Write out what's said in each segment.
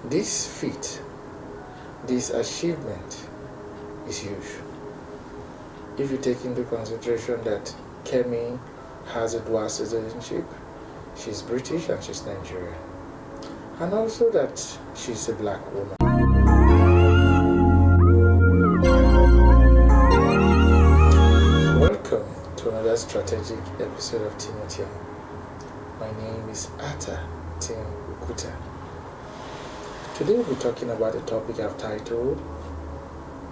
This feat, this achievement is huge. If you take into consideration that Kemi has a dual citizenship, she's British and she's Nigerian, and also that she's a black woman. Welcome to another strategic episode of Timothy. My name is Atta Tim Ukuta. Today we'll be talking about a topic I've titled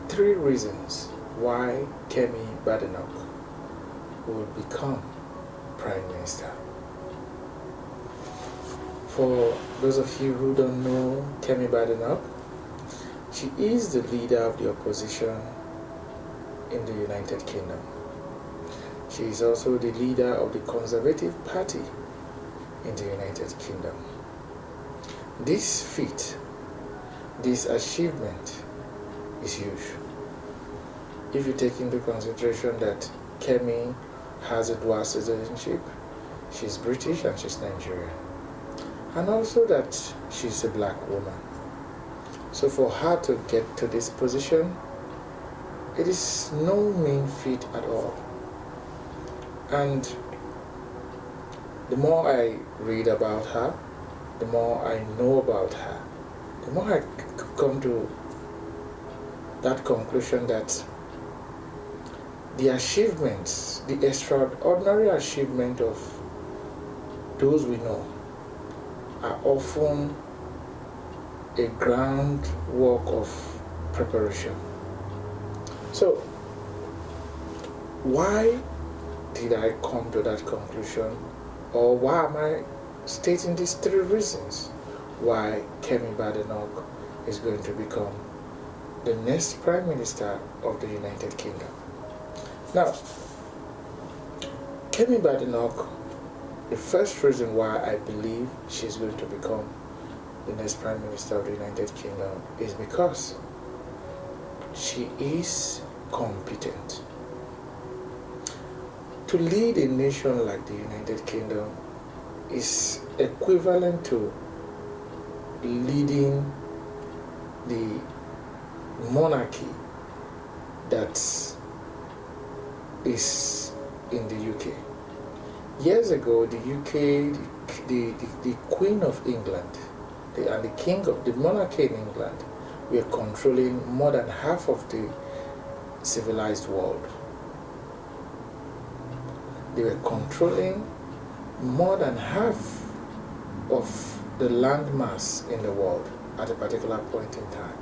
3 reasons why Kemi Badenoch will become Prime Minister. For those of you who don't know Kemi Badenoch, she is the leader of the opposition in the United Kingdom. She is also the leader of the Conservative Party in the United Kingdom. This feat, this achievement is huge. If you take into consideration that Kemi has a dual citizenship, she's British and she's Nigerian, and also that she's a black woman. So for her to get to this position, it is no mean feat at all. And the more I read about her, the more I know about her, the more I come to that conclusion that the achievements, the extraordinary achievement of those we know are often a groundwork of preparation. So, why did I come to that conclusion? Or why am I stating these 3 reasons why Kemi Badenoch is going to become the next Prime Minister of the United Kingdom? Now, Kemi Badenoch, the first reason why I believe she's going to become the next Prime Minister of the United Kingdom is because she is competent. To lead a nation like the United Kingdom is equivalent to leading the monarchy that is in the UK. Years ago, the UK, the Queen of England and the King of the monarchy in England were controlling more than half of the civilized world. They were controlling more than half of the landmass in the world at a particular point in time.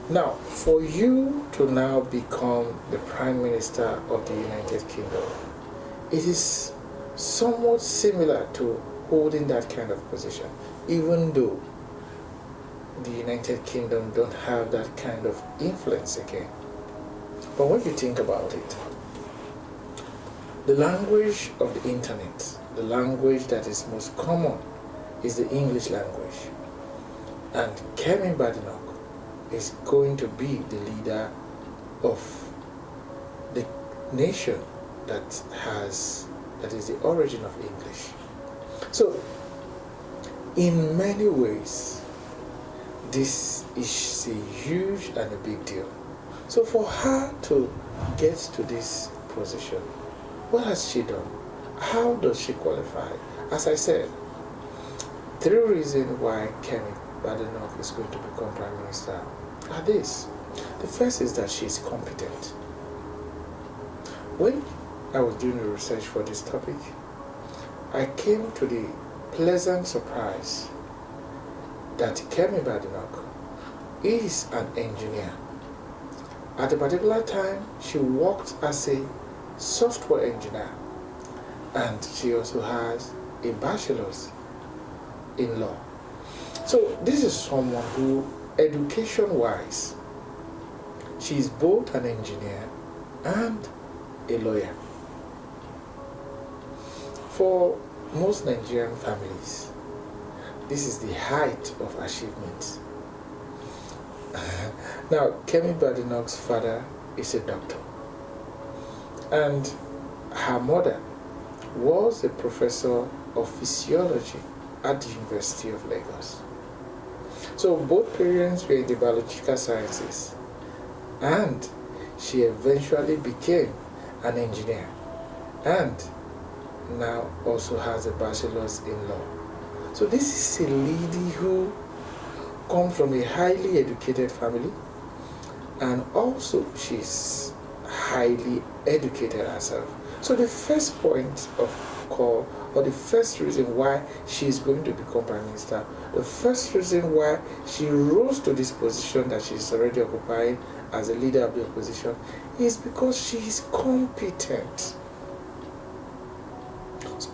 Now, for you to now become the Prime Minister of the United Kingdom, it is somewhat similar to holding that kind of position, even though the United Kingdom don't have that kind of influence again. But when you think about it, the language of the internet, the language that is most common, is the English language. And Kemi Badenoch is going to be the leader of the nation that is the origin of English. So, in many ways, this is a huge and a big deal. So for her to get to this position, what has she done? How does she qualify? As I said, 3 reasons why Kemi Badenoch is going to become Prime Minister are this. The first is that she is competent. When I was doing the research for this topic, I came to the pleasant surprise that Kemi Badenoch is an engineer. At a particular time, she worked as a software engineer, and she also has a bachelor's in law. So this is someone who, education-wise, she is both an engineer and a lawyer. For most Nigerian families, this is the height of achievement. Now, Kemi Badenoch's father is a doctor, and her mother was a professor of physiology at the University of Lagos. So both parents were in the biological sciences, and she eventually became an engineer, and now also has a bachelor's in law. So this is a lady who comes from a highly educated family, and also she's highly educated herself. So the first point of call, or the first reason why she is going to become Prime Minister, the first reason why she rose to this position that she is already occupying as a leader of the opposition, is because she is competent.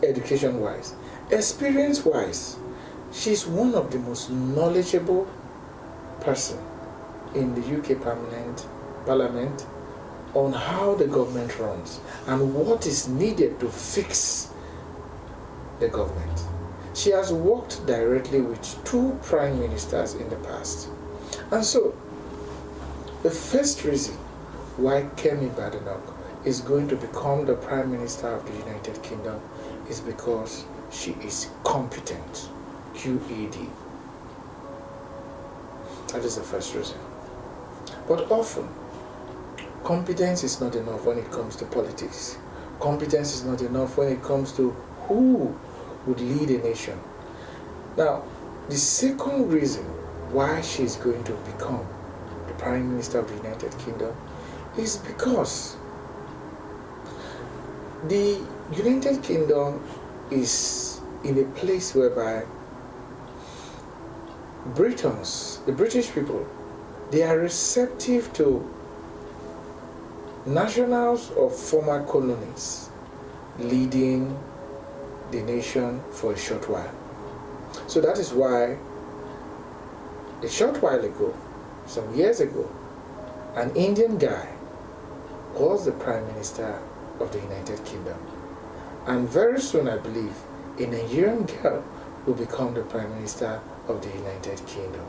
Education-wise, experience-wise, she's one of the most knowledgeable person in the UK Parliament on how the government runs and what is needed to fix the government. She has worked directly with 2 prime ministers in the past. And so, the first reason why Kemi Badenoch is going to become the Prime Minister of the United Kingdom is because she is competent. QED. That is the first reason. But often, competence is not enough when it comes to politics. Competence is not enough when it comes to who would lead a nation. Now, the second reason why she is going to become the Prime Minister of the United Kingdom is because the United Kingdom is in a place whereby the British people, they are receptive to nationals of former colonies leading the nation for a short while. So that is why a short while ago, some years ago, an Indian guy was the Prime Minister of the United Kingdom. And very soon, I believe, a Nigerian girl will become the Prime Minister of the United Kingdom.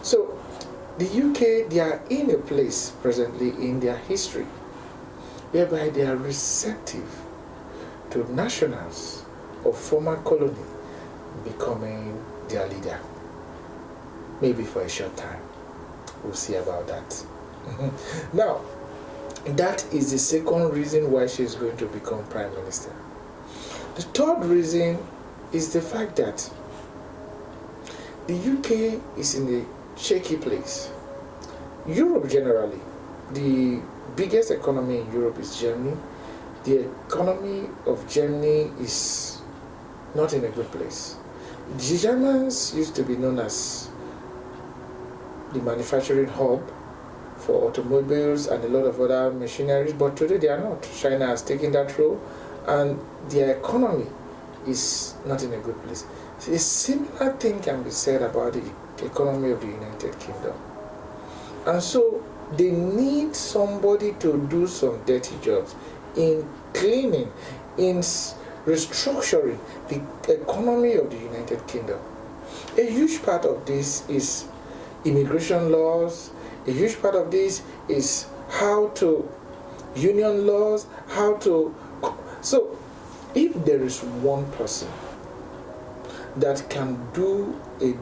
So the UK, they are in a place presently in their history whereby they are receptive to nationals of former colony becoming their leader. Maybe for a short time. We'll see about that. Now, that is the second reason why she is going to become Prime Minister. The third reason is the fact that the UK is in a shaky place. Europe generally, the biggest economy in Europe is Germany. The economy of Germany is not in a good place. The Germans used to be known as the manufacturing hub for automobiles and a lot of other machineries, but today they are not. China has taken that role, and their economy is not in a good place. A similar thing can be said about the economy of the United Kingdom. And so they need somebody to do some dirty jobs in cleaning, in restructuring the economy of the United Kingdom. A huge part of this is immigration laws. A huge part of this is union laws, so if there is one person that can do the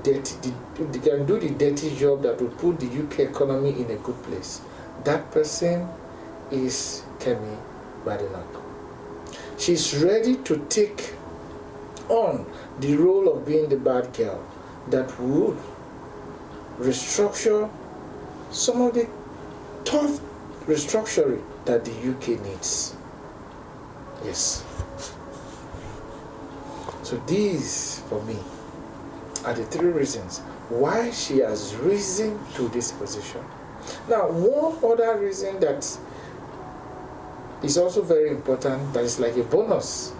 dirty job that will put the UK economy in a good place, that person is Kemi Badenoch. She's ready to take on the role of being the bad girl that would restructure some of the tough restructuring that the UK needs. Yes. So these, for me, are the 3 reasons why she has risen to this position. Now, one other reason that is also very important, that is like a bonus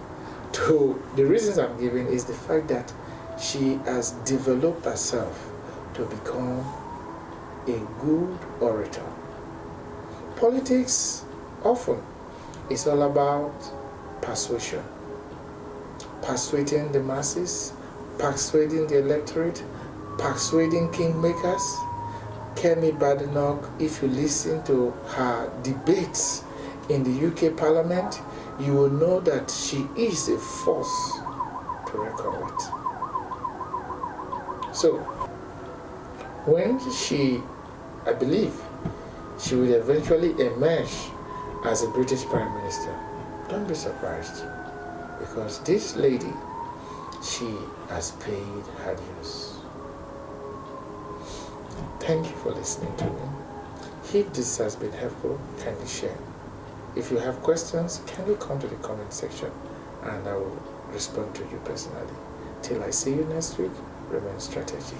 to the reasons I'm giving, is the fact that she has developed herself to become a good orator. Politics often is all about persuasion. Persuading the masses, persuading the electorate, persuading kingmakers. Kemi Badenoch, if you listen to her debates in the UK Parliament, you will know that she is a force to reckon with. So, when I believe, she will eventually emerge as a British Prime Minister, don't be surprised, because this lady, she has paid her dues. Thank you for listening to me. If this has been helpful, kindly share. If you have questions, kindly come to the comment section and I will respond to you personally. Till I see you next week, remain strategic.